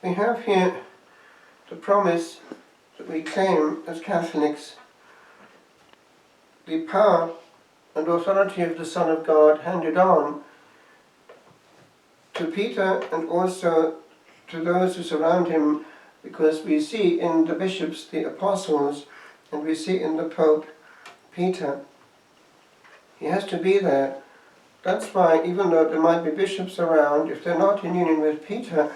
we have here the promise that we claim as Catholics, the power and authority of the Son of God handed on to Peter and also to those who surround him, because we see in the bishops the apostles, and we see in the Pope Peter. He has to be there. That's why, even though there might be bishops around, if they're not in union with Peter,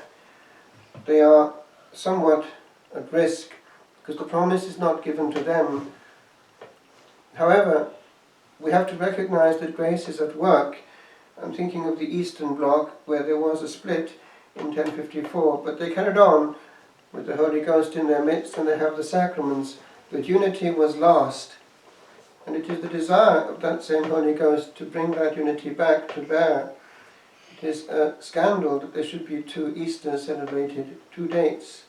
they are somewhat at risk, because the promise is not given to them. However, we have to recognize that grace is at work. I'm thinking of the Eastern Bloc, where there was a split in 1054, but they carried on with the Holy Ghost in their midst, and they have the sacraments. But unity was lost, and it is the desire of that same Holy Ghost to bring that unity back to bear. It is a scandal that there should be two Easters celebrated, two dates.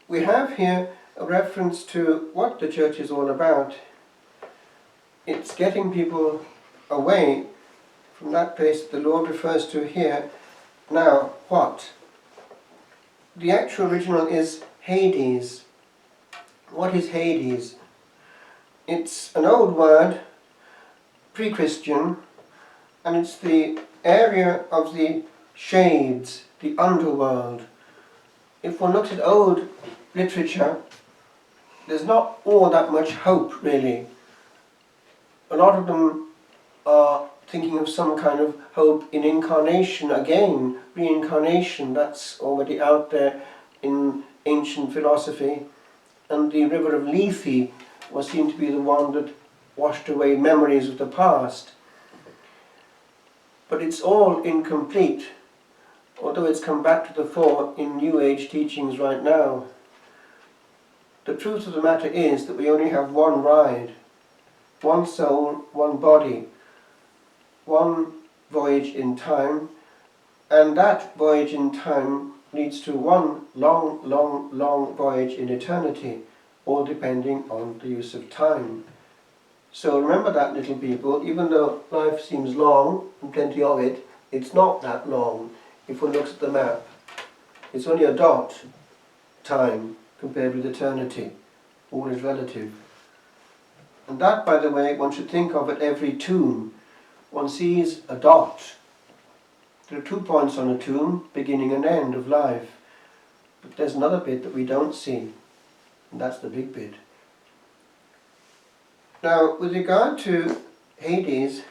We have here a reference to what the Church is all about. It's getting people away from that place the Lord refers to here. Now, what? The actual original is Hades. What is Hades? It's an old word, pre-Christian, and it's the area of the shades, the underworld. If one looks at old literature, there's not all that much hope, really. A lot of them are thinking of some kind of hope in incarnation again, reincarnation. That's already out there in ancient philosophy. And the river of Lethe was seen to be the one that washed away memories of the past. But it's all incomplete, although it's come back to the fore in New Age teachings right now. The truth of the matter is that we only have one ride, one soul, one body, one voyage in time, and that voyage in time leads to one long, long, long voyage in eternity, all depending on the use of time. So remember that, little people, even though life seems long, and plenty of it, it's not that long if one looks at the map. It's only a dot time compared with eternity. All is relative. And that, by the way, one should think of at every tomb. One sees a dot. There are 2 points on a tomb, beginning and end of life. But there's another bit that we don't see, and that's the big bit. Now, with regard to Hades,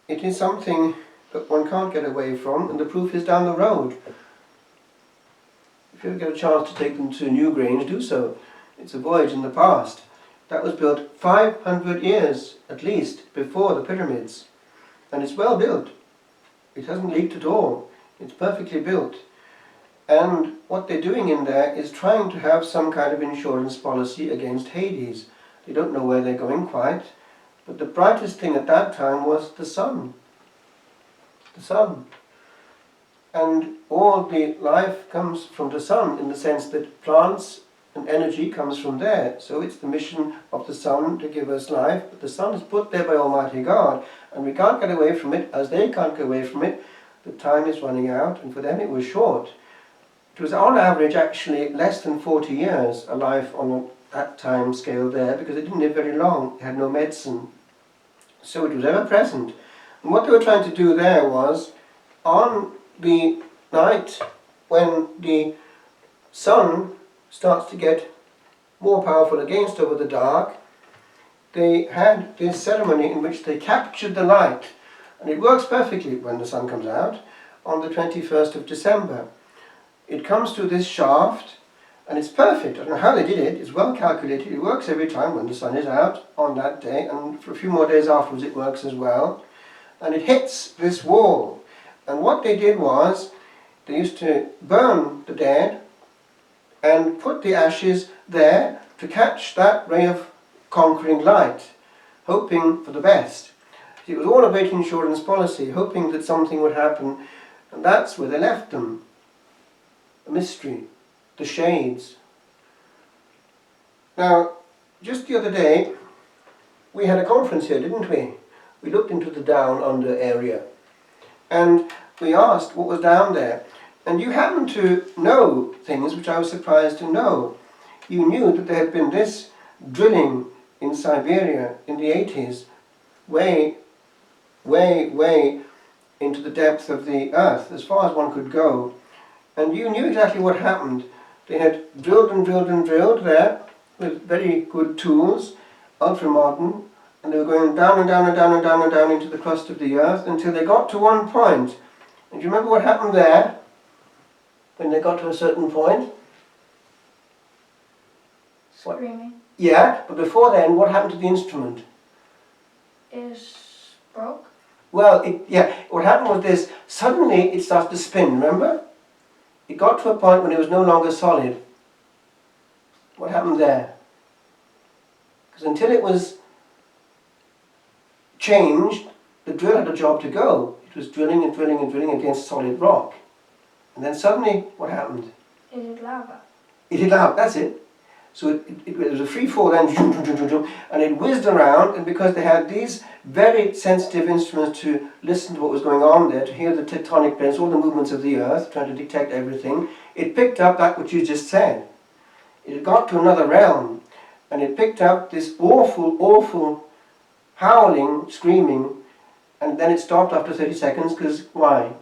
it is something that one can't get away from, and the proof is down the road. If you ever get a chance to take them to Newgrange, do so. It's a voyage in the past. That was built 500 years, at least, before the pyramids. And it's well built. It hasn't leaked at all. It's perfectly built. And what they're doing in there is trying to have some kind of insurance policy against Hades. They don't know where they're going quite. But the brightest thing at that time was the sun. The sun. And all the life comes from the sun, in the sense that plants and energy comes from there. So it's the mission of the sun to give us life. But the sun is put there by Almighty God, and we can't get away from it, as they can't get away from it. The time is running out, and for them it was short. It was on average actually less than 40 years, a life on that time scale there, because they didn't live very long. They had no medicine. So it was ever present. And what they were trying to do there was, on the night when the sun starts to get more powerful against over the dark, they had this ceremony in which they captured the light, and it works perfectly when the sun comes out on the 21st of December. It comes to this shaft, and it's perfect. I don't know how they did it. It's well calculated. It works every time when the sun is out on that day, and for a few more days afterwards it works as well. And it hits this wall. And what they did was, they used to burn the dead and put the ashes there to catch that ray of conquering light, hoping for the best. It was all a great insurance policy, hoping that something would happen, and that's where they left them. A mystery, the shades. Now, just the other day, we had a conference here, didn't we? We looked into the down under area. And we asked what was down there. And you happened to know things which I was surprised to know. You knew that there had been this drilling in Siberia in the 80s, way, way, way into the depth of the earth, as far as one could go. And you knew exactly what happened. They had drilled and drilled and drilled there with very good tools, ultra-modern, and they were going down and down and down and down and down into the crust of the earth until they got to one point. And do you remember what happened there when they got to a certain point? Screaming. Yeah, but before then, what happened to the instrument? Is broke. Well, what happened was this. Suddenly it started to spin, remember? It got to a point when it was no longer solid. What happened there? Because until it was changed, the drill had a job to go. It was drilling and drilling and drilling against solid rock. And then suddenly, what happened? It hit lava. It hit lava, that's it. So it was a free fall then, and it whizzed around, and because they had these very sensitive instruments to listen to what was going on there, to hear the tectonic plates, all the movements of the earth, trying to detect everything, it picked up that which you just said. It had got to another realm, and it picked up this awful, awful howling, screaming, and then it stopped after 30 seconds, because why?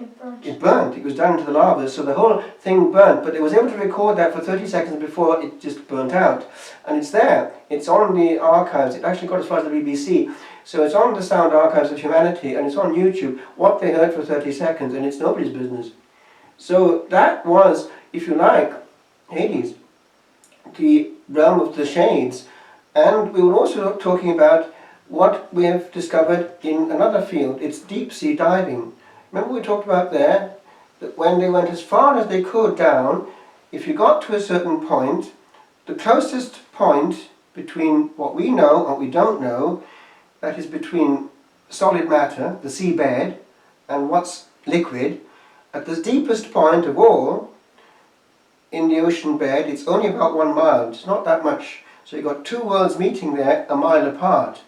It burnt. It burnt. It was down into the lava, so the whole thing burnt. But it was able to record that for 30 seconds before it just burnt out. And it's there. It's on the archives. It actually got as far as the BBC. So it's on the Sound Archives of Humanity, and it's on YouTube, what they heard for 30 seconds, and it's nobody's business. So that was, if you like, Hades, the realm of the shades. And we were also talking about what we have discovered in another field. It's deep sea diving. Remember we talked about there that when they went as far as they could down, if you got to a certain point, the closest point between what we know and what we don't know, that is between solid matter, the seabed, and what's liquid, at the deepest point of all, in the ocean bed, it's only about 1 mile. It's not that much. So you've got two worlds meeting there, a mile apart.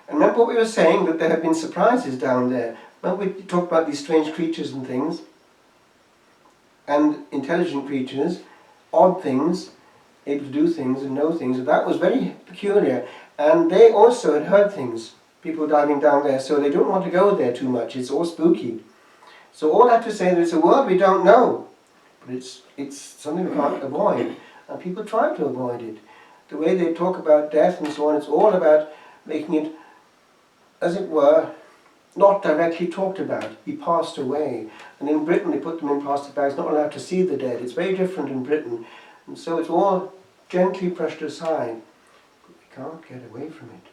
And remember what we were saying, that there have been surprises down there. Remember we talked about these strange creatures and things, and intelligent creatures, odd things, able to do things and know things, and that was very peculiar. And they also had heard things, people diving down there, so they don't want to go there too much. It's all spooky. So all that to say that it's a world we don't know, but it's something we can't avoid, and people try to avoid it. The way they talk about death and so on, it's all about making it, as it were, not directly talked about. He passed away. And in Britain they put them in plastic bags, not allowed to see the dead. It's very different in Britain. And so it's all gently brushed aside. But we can't get away from it.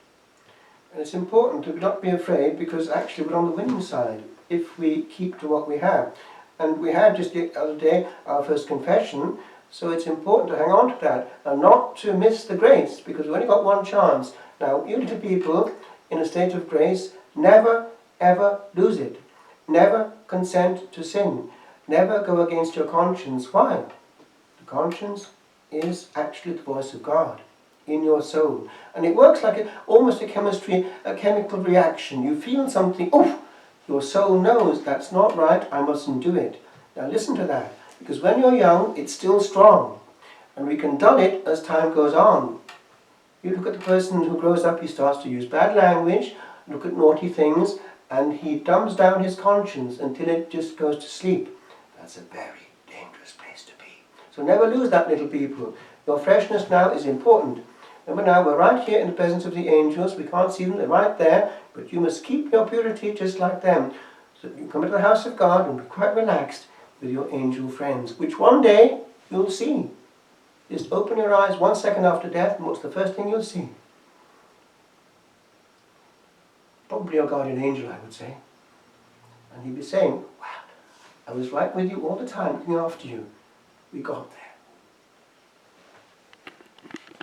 And it's important to not be afraid, because actually we're on the winning side if we keep to what we have. And we had just the other day our first confession, so it's important to hang on to that and not to miss the grace, because we've only got one chance. Now, you little people in a state of grace, never ever lose it. Never consent to sin. Never go against your conscience. Why? The conscience is actually the voice of God in your soul. And it works like almost a chemical reaction. You feel something, oof, your soul knows that's not right, I mustn't do it. Now listen to that, because when you're young, it's still strong. And we can dull it as time goes on. You look at the person who grows up, he starts to use bad language, look at naughty things, and he dumbs down his conscience until it just goes to sleep. That's a very dangerous place to be. So never lose that, little people. Your freshness now is important. Remember now, we're right here in the presence of the angels. We can't see them, they're right there. But you must keep your purity just like them. So you come into the house of God and be quite relaxed with your angel friends, which one day you'll see. Just open your eyes 1 second after death, and what's the first thing you'll see? Probably your guardian angel, I would say. And he'd be saying, wow, I was right with you all the time, looking after you. We got there.